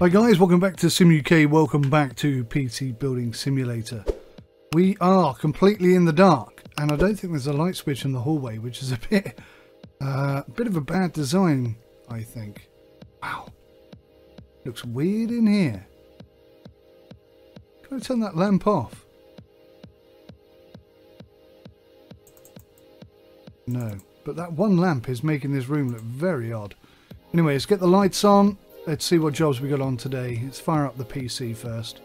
Hi guys, welcome back to Sim UK, welcome back to PC Building Simulator. We are completely in the dark, and I don't think there's a light switch in the hallway, which is a bit of a bad design, I think. Wow, looks weird in here. Can I turn that lamp off? No, but that one lamp is making this room look very odd. Anyway, let's get the lights on. Let's see what jobs we got on today. Let's fire up the PC first,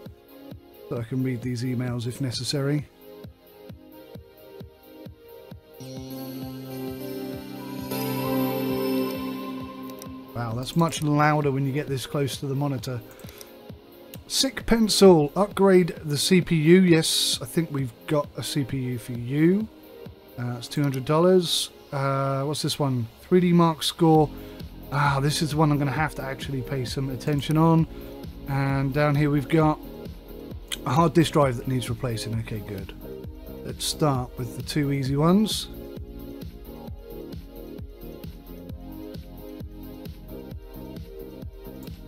so I can read these emails if necessary. Wow, that's much louder when you get this close to the monitor. Sick pencil, upgrade the CPU. Yes, I think we've got a CPU for you. It's $200. What's this one? 3D Mark score. This is the one I'm going to have to actually pay some attention on. And down here we've got a hard disk drive that needs replacing. Okay, good. Let's start with the two easy ones.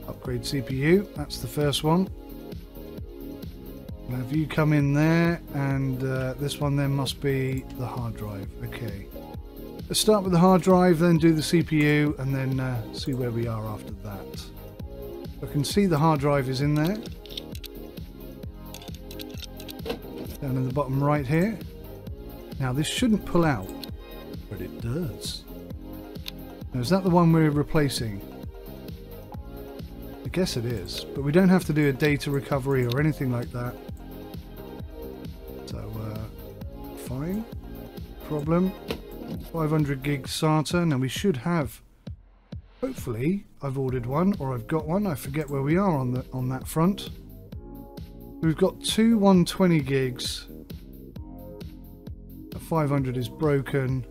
Upgrade CPU, that's the first one. Now if you come in there, and this one then must be the hard drive. Okay. Let's start with the hard drive, then do the CPU, and then see where we are after that. I can see the hard drive is in there. Down in the bottom right here. Now this shouldn't pull out, but it does. Now is that the one we're replacing? I guess it is, but we don't have to do a data recovery or anything like that. So, fine. Problem. 500 gig SATA. Now we should have, hopefully I've ordered one, or I've got one. I forget where we are on that front. We've got two 120 gigs. The 500 is broken.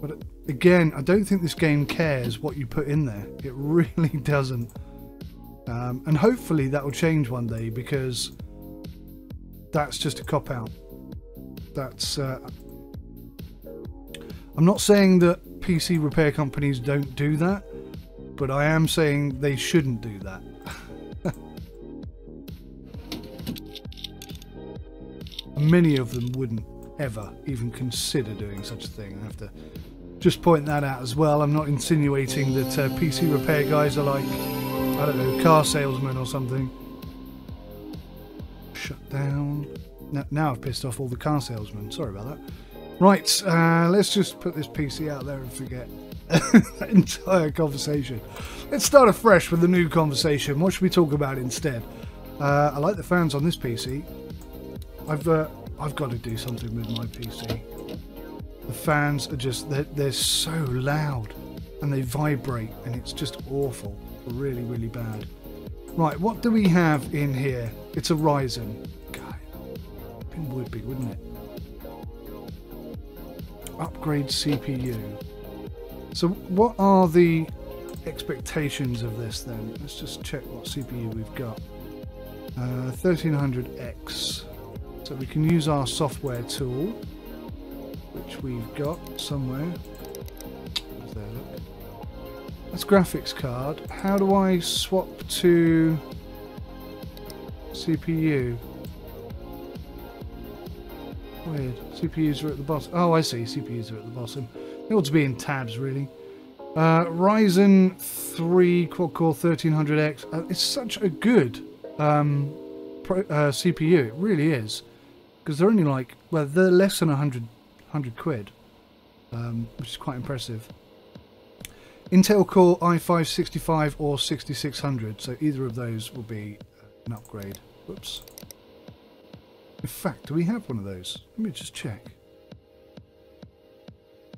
But again, I don't think this game cares what you put in there. It really doesn't. And hopefully that will change one day, because that's just a cop-out. That's I'm not saying that PC repair companies don't do that, but I am saying they shouldn't do that. Many of them wouldn't ever even consider doing such a thing. I have to just point that out as well. I'm not insinuating that PC repair guys are like, I don't know, car salesmen or something. Shut down. Now I've pissed off all the car salesmen. Sorry about that. Right, let's just put this PC out there and forget that entire conversation. Let's start afresh with a new conversation. What should we talk about instead? I like the fans on this PC. I've got to do something with my PC. The fans are just, they're so loud and they vibrate, and it's just awful. Really, really bad. Right, what do we have in here? It's a Ryzen. God, it would be, wouldn't it? Upgrade CPU. So what are the expectations of this then? Let's just check what CPU we've got. 1300X. So we can use our software tool, which we've got somewhere. There, look. That's graphics card. How do I swap to CPU? Weird. CPUs are at the bottom. Oh, I see. CPUs are at the bottom. They ought to be in tabs, really. Ryzen 3 quad-core 1300X. It's such a good CPU. It really is. Because they're only like, well, they're less than 100 quid. Which is quite impressive. Intel Core i5-65 or 6600. So either of those will be an upgrade. Whoops. In fact, do we have one of those? Let me just check.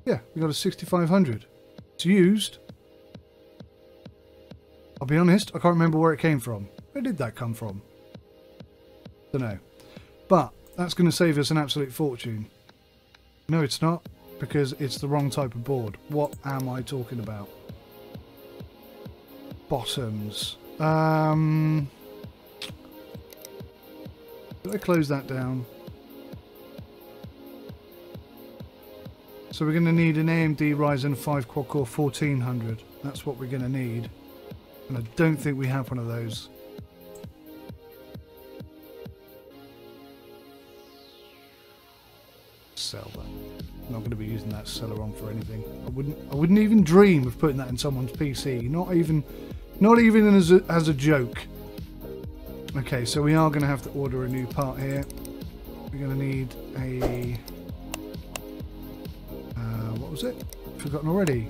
Yeah, we got a 6500. It's used. I'll be honest, I can't remember where it came from. Where did that come from? Don't know. But that's going to save us an absolute fortune. No, it's not, because it's the wrong type of board. What am I talking about? Bottoms. Did I close that down? So we're going to need an AMD Ryzen 5 quad-core 1400. That's what we're going to need. And I don't think we have one of those. Sell that. I'm not going to be using that Celeron for anything. I wouldn't even dream of putting that in someone's PC. Not even as a joke. Okay, so we are going to have to order a new part here. We're going to need a... what was it? Forgotten already.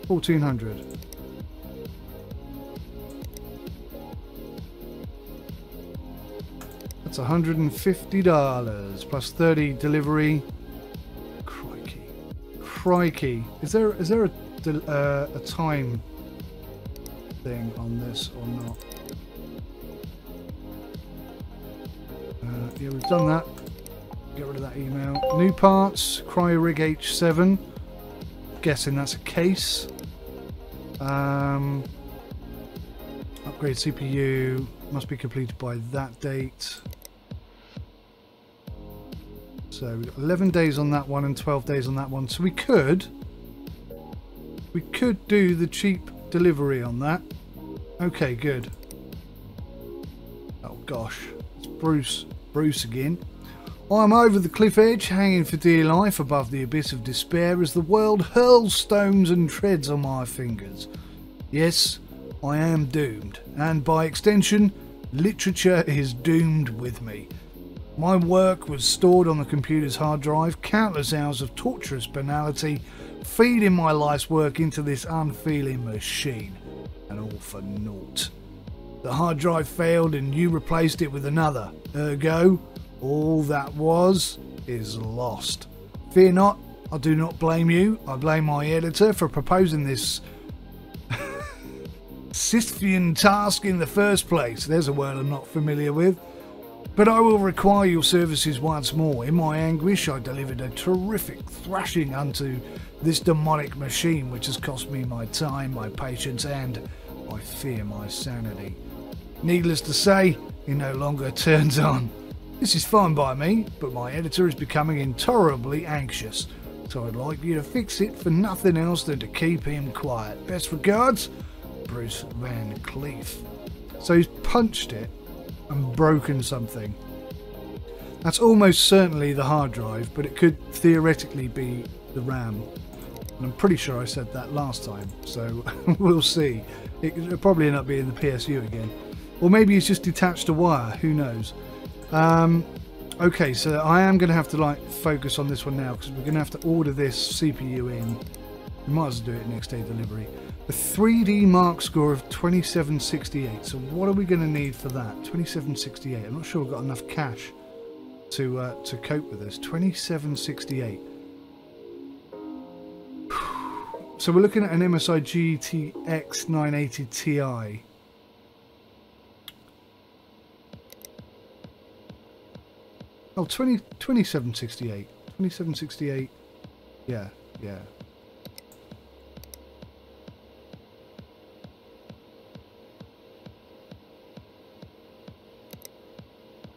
1400. That's $150 plus 30 delivery. Crikey! Is there a time thing on this or not? Yeah, we've done that. Get rid of that email. New parts. Cryorig H7. Guessing that's a case. Upgrade CPU must be completed by that date. So we've got 11 days on that one and 12 days on that one. So we could do the cheap delivery on that. Okay, good. Oh gosh, it's Bruce again. I'm over the cliff edge, hanging for dear life above the abyss of despair as the world hurls stones and treads on my fingers. Yes, I am doomed, and by extension, literature is doomed with me. My work was stored on the computer's hard drive, countless hours of torturous banality, feeding my life's work into this unfeeling machine, and all for naught. The hard drive failed and you replaced it with another, ergo, all that was is lost. Fear not, I do not blame you. I blame my editor for proposing this Sisyphean task in the first place. There's a word I'm not familiar with. But I will require your services once more. In my anguish, I delivered a terrific thrashing unto this demonic machine, which has cost me my time, my patience, and, I fear, my sanity. Needless to say, it no longer turns on. This is fine by me, but my editor is becoming intolerably anxious, so I'd like you to fix it for nothing else than to keep him quiet. Best regards, Bruce Van Cleef. So he's punched it and broken something. That's almost certainly the hard drive, but it could theoretically be the RAM. And I'm pretty sure I said that last time, so we'll see. It'll probably end up being the PSU again. Or maybe he's just detached a wire, who knows. Okay, so I am going to have to focus on this one now, because we're going to have to order this CPU in. We might as well do it next day delivery. A 3D mark score of 2768. So what are we going to need for that? 2768. I'm not sure we've got enough cash to cope with this. 2768. So we're looking at an MSI GTX 980 Ti. Oh, 2768. 2768. Yeah.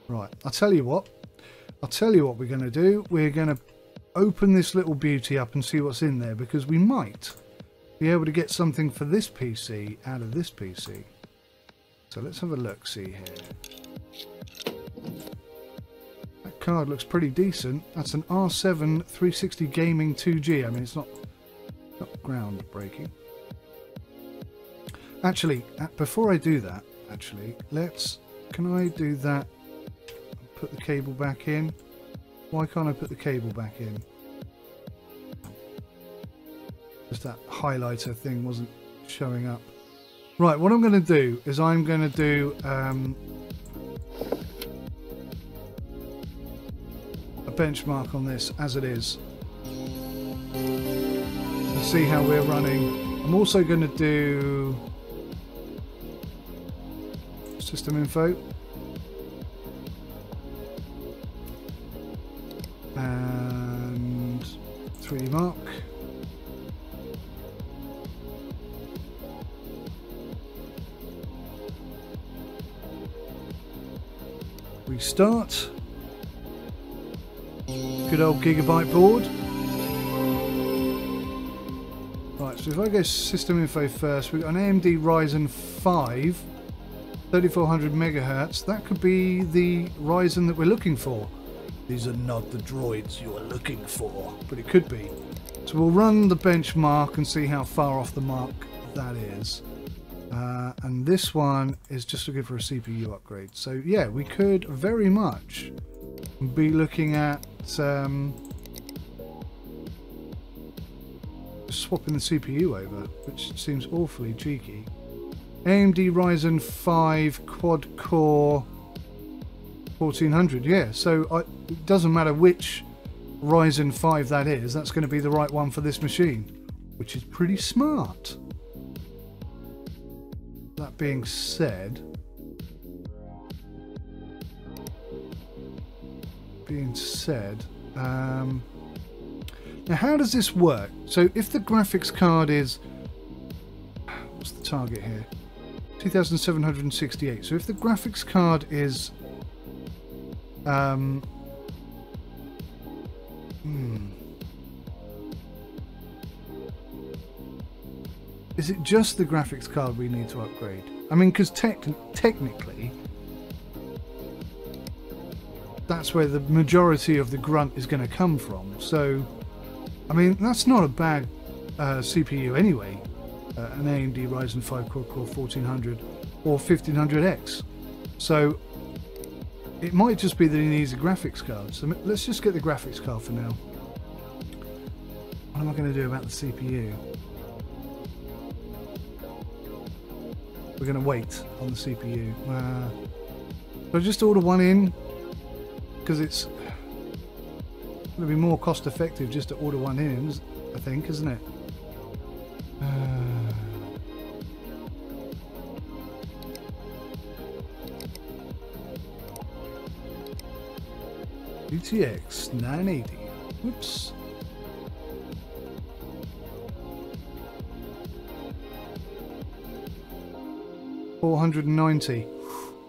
Right, I'll tell you what we're going to do. We're going to open this little beauty up and see what's in there, because we might be able to get something for this PC out of this PC. So let's have a look, see here. That card looks pretty decent. That's an R7 360 Gaming 2G. I mean, it's not groundbreaking. Actually, before I do that, can I do that? Put the cable back in. Why can't I put the cable back in? Just that highlighter thing wasn't showing up. Right, what I'm going to do is I'm going to do a benchmark on this as it is. And see how we're running. I'm also going to do system info. And 3D mark. Restart. Good old Gigabyte board. Right, so if I go system info first, we've got an AMD Ryzen 5, 3400 megahertz. That could be the Ryzen that we're looking for. These are not the droids you are looking for, but it could be. So we'll run the benchmark and see how far off the mark that is. And this one is just looking for a CPU upgrade. So yeah, we could very much be looking at swapping the CPU over, which seems awfully cheeky. AMD Ryzen 5 quad core 1400, yeah, so it doesn't matter which Ryzen 5 that is, that's going to be the right one for this machine, which is pretty smart. That being said, now how does this work? So if the graphics card is, what's the target here? 2768. So if the graphics card is is it just the graphics card we need to upgrade? I mean, because technically that's where the majority of the grunt is going to come from. So I mean, that's not a bad CPU anyway. An AMD Ryzen 5 quad-core 1400 or 1500X. So it might just be that he needs a graphics card. So let's just get the graphics card for now. What am I going to do about the CPU? We're going to wait on the CPU. So just order one in, because it's going to be more cost effective just to order one in, I think, isn't it? GTX 980. Whoops. $490.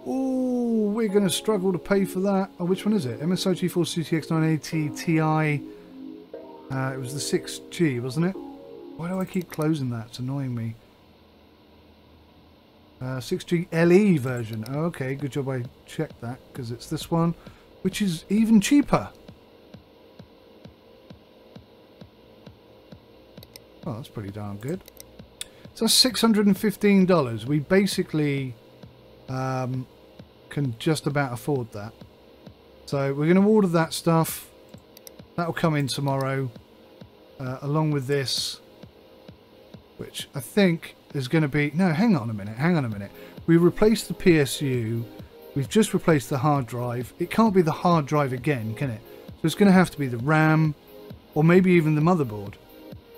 Oh, we're going to struggle to pay for that. Oh, which one is it? MSI GeForce GTX 980 Ti. It was the 6G, wasn't it? Why do I keep closing that? It's annoying me. 6G LE version. Oh, okay, good job I checked that, because it's this one, which is even cheaper. Oh, that's pretty darn good. So that's $615. We basically can just about afford that. So we're going to order that stuff. That'll come in tomorrow, along with this, which I think is going to be... No, hang on a minute. We replaced the PSU. We've just replaced the hard drive. It can't be the hard drive again, can it? So it's going to have to be the RAM, or maybe even the motherboard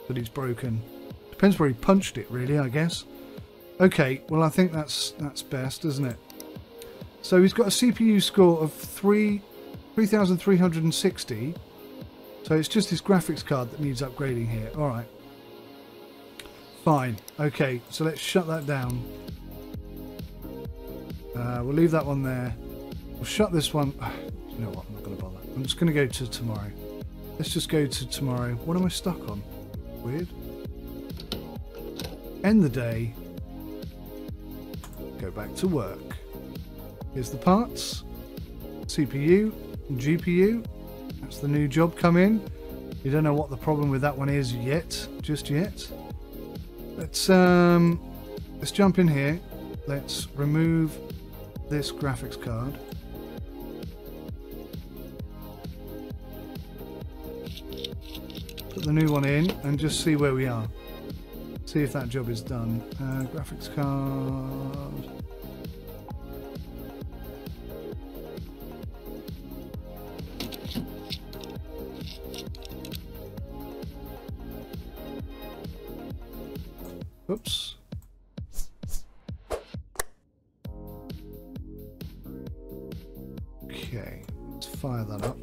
that he's broken. Depends where he punched it, really, I guess. Okay, well, I think that's best, isn't it? So he's got a CPU score of 3,360. So it's just his graphics card that needs upgrading here. All right. Fine. Okay, so let's shut that down. We'll leave that one there. We'll shut this one. You know what? I'm not going to bother. I'm just going to go to tomorrow. Let's just go to tomorrow. What am I stuck on? Weird. End the day. Go back to work. Here's the parts. CPU, GPU. That's the new job come in. You don't know what the problem with that one is yet, just yet. Let's jump in here. Let's remove this graphics card. Put the new one in and just see where we are. See if that job is done. Graphics card. Oops. Okay, let's fire that up.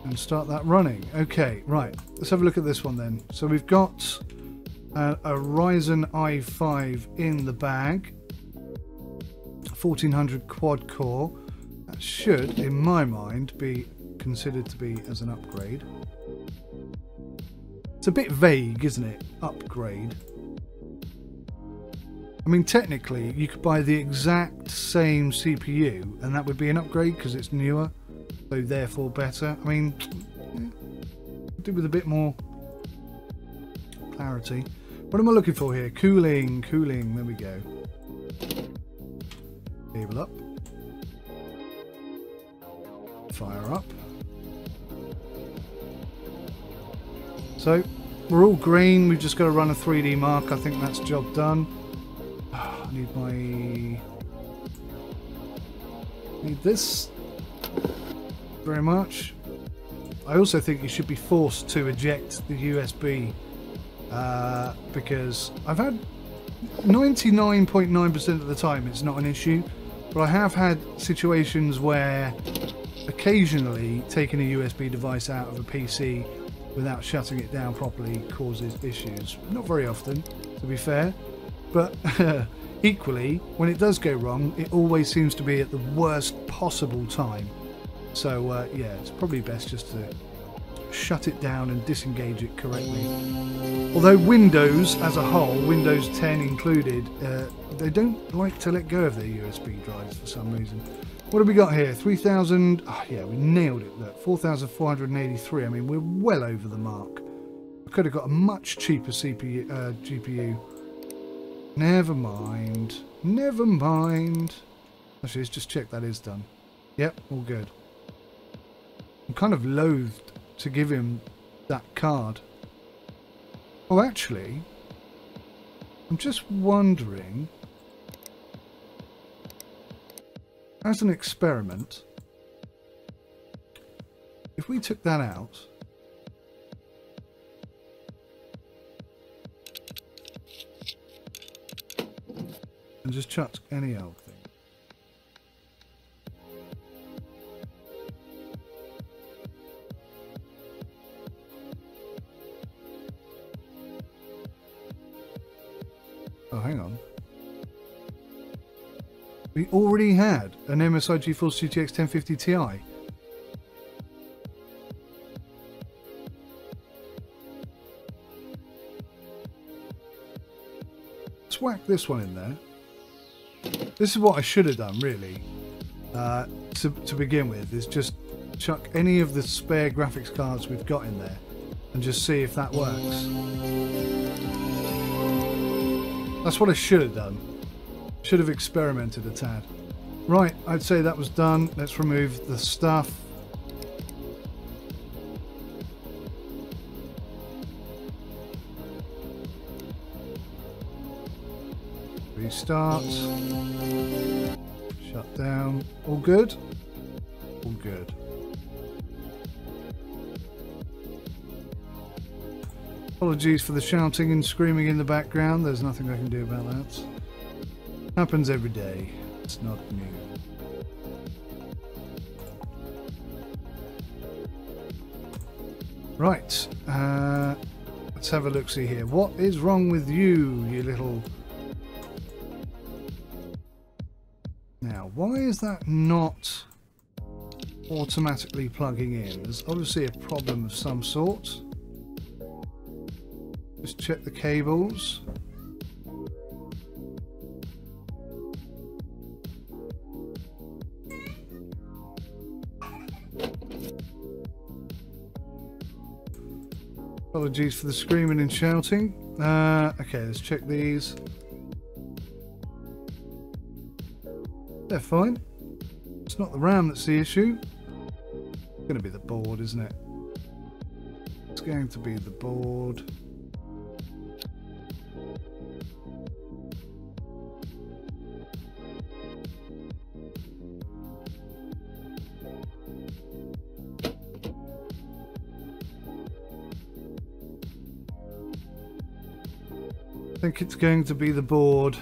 And start that running. Okay, right. Let's have a look at this one then. So we've got a Ryzen i5 in the bag. 1400 quad core. That should, in my mind, be considered to be as an upgrade. It's a bit vague, isn't it? Upgrade. I mean, technically, you could buy the exact same CPU, and that would be an upgrade because it's newer, so therefore better. I mean, yeah, do with a bit more clarity. What am I looking for here? Cooling, cooling. There we go. Cable up. Fire up. So, we're all green. We've just got to run a 3D mark. I think that's job done. I need this very much. I also think you should be forced to eject the USB because I've had 99.9% of the time it's not an issue, but I have had situations where occasionally taking a USB device out of a PC without shutting it down properly causes issues. Not very often, to be fair, but equally, when it does go wrong, it always seems to be at the worst possible time. So yeah, it's probably best just to shut it down and disengage it correctly. Although Windows as a whole, Windows 10 included, they don't like to let go of their USB drives for some reason. What have we got here? 3,000. Oh yeah, we nailed it. Look, 4,483. I mean, we're well over the mark. I could have got a much cheaper GPU. Never mind. Never mind. Actually, let's just check that is done. Yep, all good. I'm kind of loathed to give him that card. Oh, actually, I'm just wondering, as an experiment, if we took that out and just chucked any old thing. Oh, hang on. We already had an MSI GeForce GTX 1050 Ti. Let's whack this one in there. This is what I should have done, really, to begin with, is just chuck any of the spare graphics cards we've got in there and just see if that works. That's what I should have done. Should have experimented a tad. Right, I'd say that was done. Let's remove the stuff. Restart. Shut down. All good? All good. Apologies for the shouting and screaming in the background. There's nothing I can do about that. Happens every day. It's not new. Right. Let's have a look-see here. What is wrong with you, you little... Now, why is that not automatically plugging in? There's obviously a problem of some sort. Just check the cables. Apologies for the screaming and shouting. Okay, let's check these. They're fine. It's not the RAM that's the issue. It's going to be the board, isn't it? It's going to be the board. I think it's going to be the board.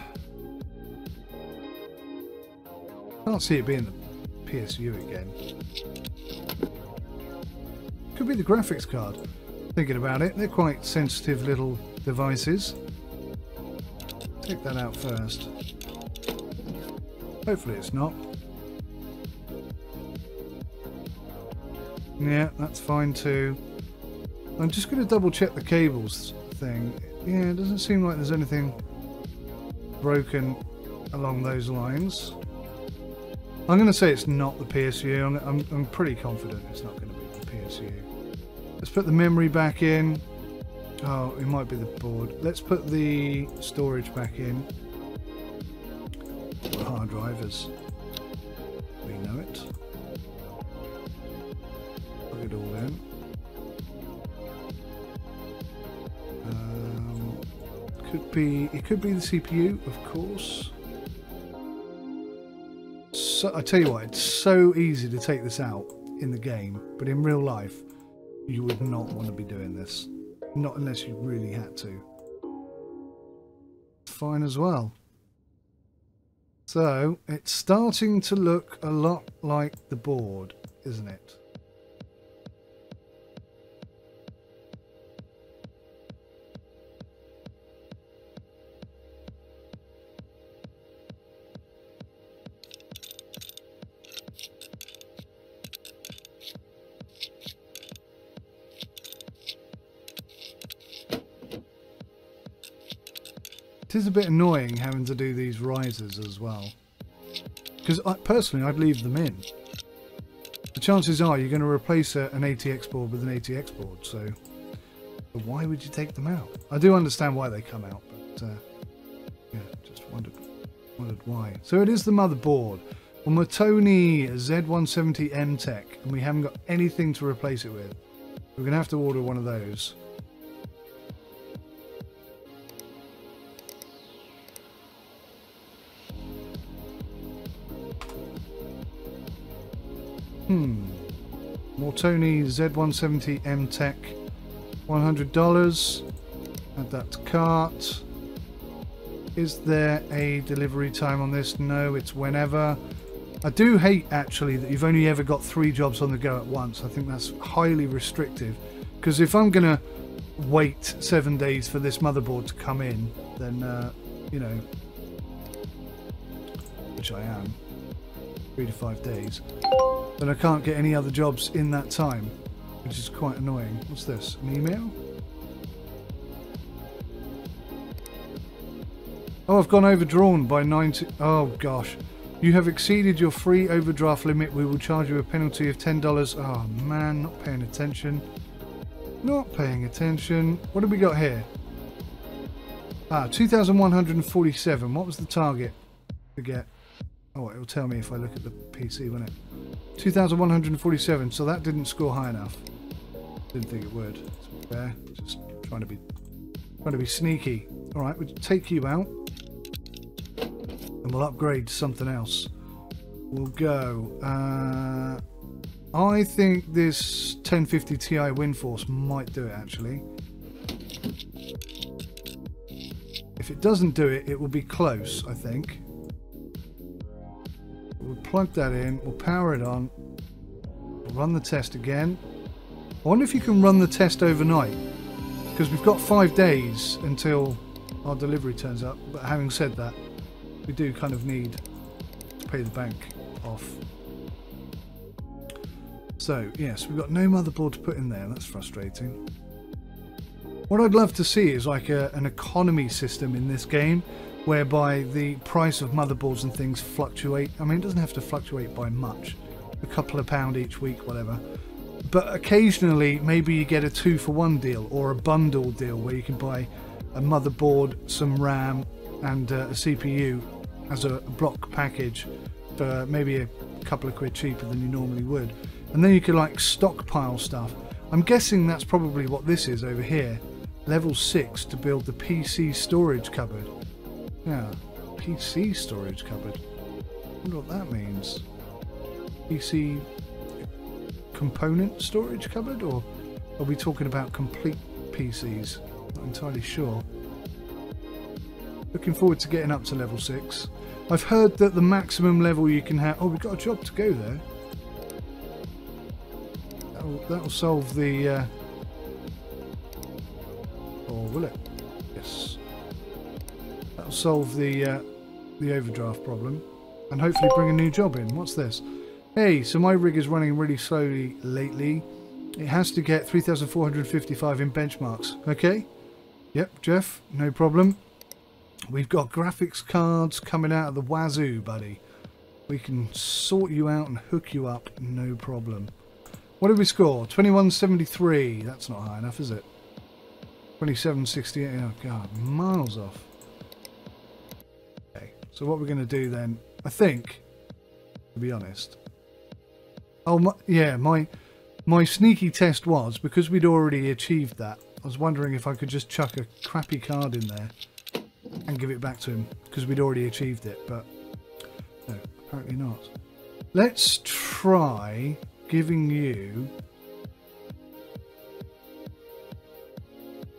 Can't see it being the PSU again. Could be the graphics card. Thinking about it, they're quite sensitive little devices. Take that out first. Hopefully it's not. Yeah, that's fine too. I'm just going to double check the cables thing. Yeah, it doesn't seem like there's anything broken along those lines. I'm going to say it's not the PSU. I'm pretty confident it's not going to be the PSU. Let's put the memory back in. Oh, it might be the board. Let's put the storage back in. Hard drivers. We know it. Plug it all in. It could be the CPU, of course. So I tell you what, it's so easy to take this out in the game, but in real life, you would not want to be doing this. Not unless you really had to. Fine as well. So, it's starting to look a lot like the board, isn't it? It is a bit annoying having to do these risers as well, because personally I'd leave them in. The chances are you're going to replace an ATX board with an ATX board, so why would you take them out? I do understand why they come out, but yeah, just wondered why. So it is the motherboard on the Tony Z170M Tech, and we haven't got anything to replace it with. We're going to have to order one of those. Mortoni Z170M Tech, $100. Add that to cart. Is there a delivery time on this? No, it's whenever. I do hate actually that you've only ever got 3 jobs on the go at once. I think that's highly restrictive, because if I'm gonna wait 7 days for this motherboard to come in, then you know, which I am, 3 to 5 days, then I can't get any other jobs in that time, which is quite annoying. What's this? An email? Oh, I've gone overdrawn by 90. Oh gosh. You have exceeded your free overdraft limit. We will charge you a penalty of $10. Oh man, not paying attention. Not paying attention. What have we got here? Ah, 2,147. What was the target to get? Oh, it'll tell me if I look at the PC, won't it? 2,147, so that didn't score high enough. Didn't think it would. It's fair. Just trying to be sneaky. Alright, we'll take you out. And we'll upgrade to something else. We'll go. I think this 1050 Ti Windforce might do it actually. If it doesn't do it, it will be close, I think. We'll plug that in, we'll power it on, we'll run the test again. I wonder if you can run the test overnight, because we've got 5 days until our delivery turns up, but having said that, we do kind of need to pay the bank off. So yes, we've got no motherboard to put in there, that's frustrating. What I'd love to see is like an economy system in this game, whereby the price of motherboards and things fluctuate. I mean, it doesn't have to fluctuate by much, a couple of £1 each week, whatever. But occasionally, maybe you get a 2-for-1 deal or a bundle deal where you can buy a motherboard, some RAM, and a CPU as a block package for maybe a couple of quid cheaper than you normally would. And then you could like stockpile stuff. I'm guessing that's probably what this is over here. Level 6 to build the PC storage cupboard. Yeah, PC storage cupboard. I wonder what that means. PC component storage cupboard, or are we talking about complete PCs? Not entirely sure. Looking forward to getting up to level 6. I've heard that the maximum level you can have... Oh, we've got a job to go there. That'll solve the... Or will it? Yes. That'll solve the overdraft problem. and hopefully bring a new job in. What's this? Hey, so my rig is running really slowly lately. It has to get 3,455 in benchmarks. Okay. Yep, Jeff, no problem. We've got graphics cards coming out of the wazoo, buddy. We can sort you out and hook you up, no problem. What did we score? 2173. That's not high enough, is it? 2768. Oh, God, miles off. Okay, so what we're going to do then, I think, to be honest. Oh, yeah, my sneaky test was, because we'd already achieved that, I was wondering if I could just chuck a crappy card in there and give it back to him, because we'd already achieved it, but no, apparently not. Let's try giving you...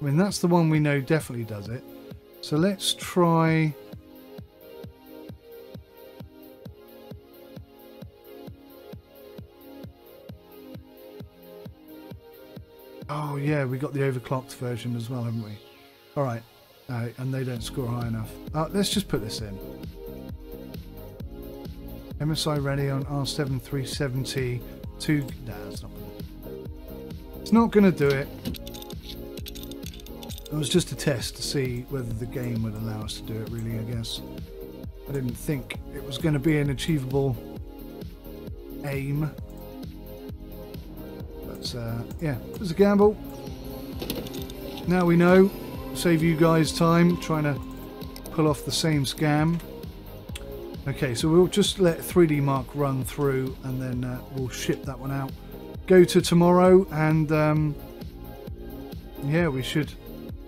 I mean, that's the one we know definitely does it. So let's try... Oh yeah, we got the overclocked version as well, haven't we? Alright, and they don't score high enough. Let's just put this in. MSI ready on R7 370. Nah, it's not going to do it. It was just a test to see whether the game would allow us to do it, really, I guess. I didn't think it was going to be an achievable aim. But, yeah, it was a gamble. Now we know. Save you guys time trying to pull off the same scam. Okay, so we'll just let 3D Mark run through and then we'll ship that one out. Go to tomorrow and yeah, we should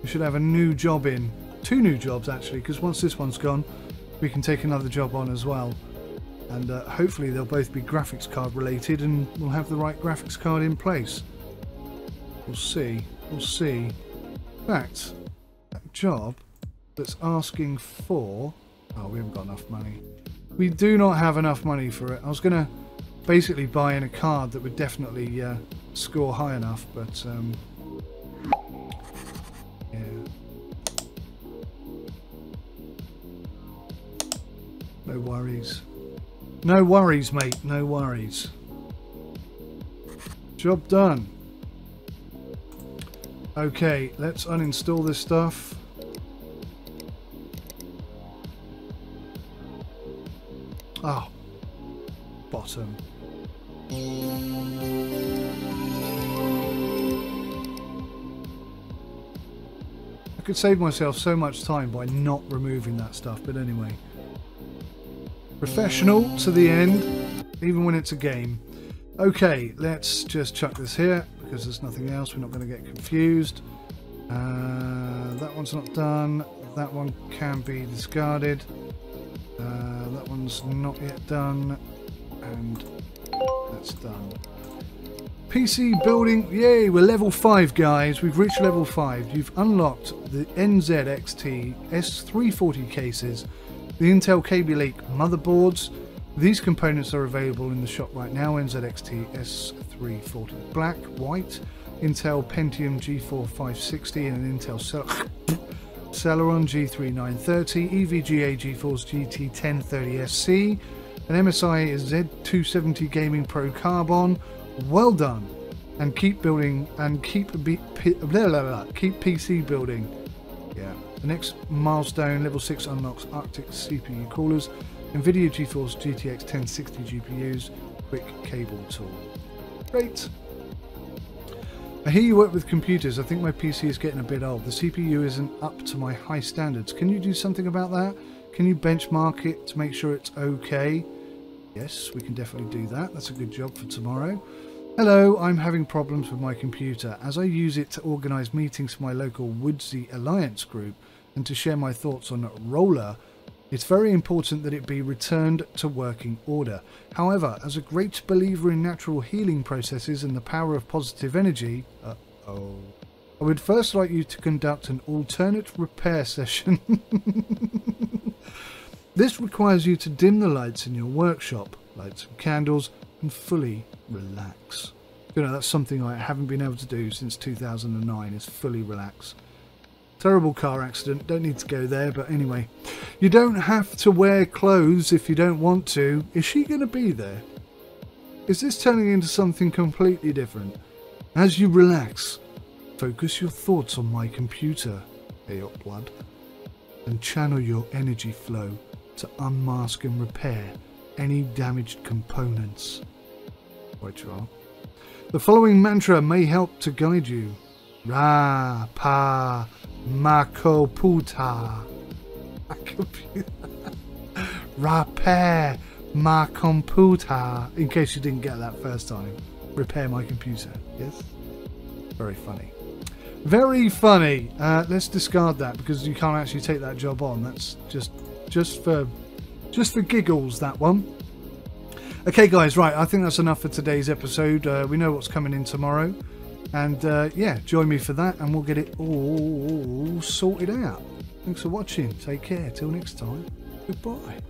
have a new job in. 2 new jobs actually, because once this one's gone, we can take another job on as well. And hopefully they'll both be graphics card related and we'll have the right graphics card in place. We'll see. We'll see. In fact, that job that's asking for... Oh, we haven't got enough money. We do not have enough money for it. I was going to basically buy in a card that would definitely score high enough, but yeah. No worries. No worries, mate. No worries. Job done. Okay, let's uninstall this stuff. Oh, bottom. I could save myself so much time by not removing that stuff, but anyway. Professional to the end, even when it's a game. Okay, let's just chuck this here, because there's nothing else, we're not going to get confused. That one's not done, that one can be discarded. That one's not yet done, and that's done. PC building, yay, we're level 5 guys, we've reached level 5. You've unlocked the NZXT S340 cases, the Intel Kaby Lake motherboards. These components are available in the shop right now. NZXT S340 black, white, Intel Pentium G4 560 and an Intel Celeron G3930, EVGA GeForce GT 1030SC, an MSI Z270 Gaming Pro Carbon. Well done, and keep building and keep PC building. Yeah. The next milestone, level 6 unlocks Arctic CPU coolers, NVIDIA GeForce GTX 1060 GPUs, quick cable tool. Great. I hear you work with computers. I think my PC is getting a bit old. The CPU isn't up to my high standards. Can you do something about that? Can you benchmark it to make sure it's okay? Yes, we can definitely do that. That's a good job for tomorrow. Hello, I'm having problems with my computer. As I use it to organise meetings for my local Woodsy Alliance group and to share my thoughts on Roller, it's very important that it be returned to working order. However, as a great believer in natural healing processes and the power of positive energy, I would first like you to conduct an alternate repair session. This requires you to dim the lights in your workshop, light some candles, and fully relax. You know, that's something I haven't been able to do since 2009, is fully relax. Terrible car accident, don't need to go there, but anyway. You don't have to wear clothes if you don't want to. Is she going to be there? Is this turning into something completely different? As you relax, focus your thoughts on my computer, Blood, and channel your energy flow to unmask and repair any damaged components. Right, you are. The following mantra may help to guide you. Ra pa mako puta. Repair my computer. In case you didn't get that first time. Repair my computer. Yes? Very funny. Very funny. Let's discard that because you can't actually take that job on. That's just for giggles, that one. Okay, guys, right. I think that's enough for today's episode. We know what's coming in tomorrow. And, yeah, join me for that and we'll get it all sorted out. Thanks for watching. Take care. Till next time. Goodbye.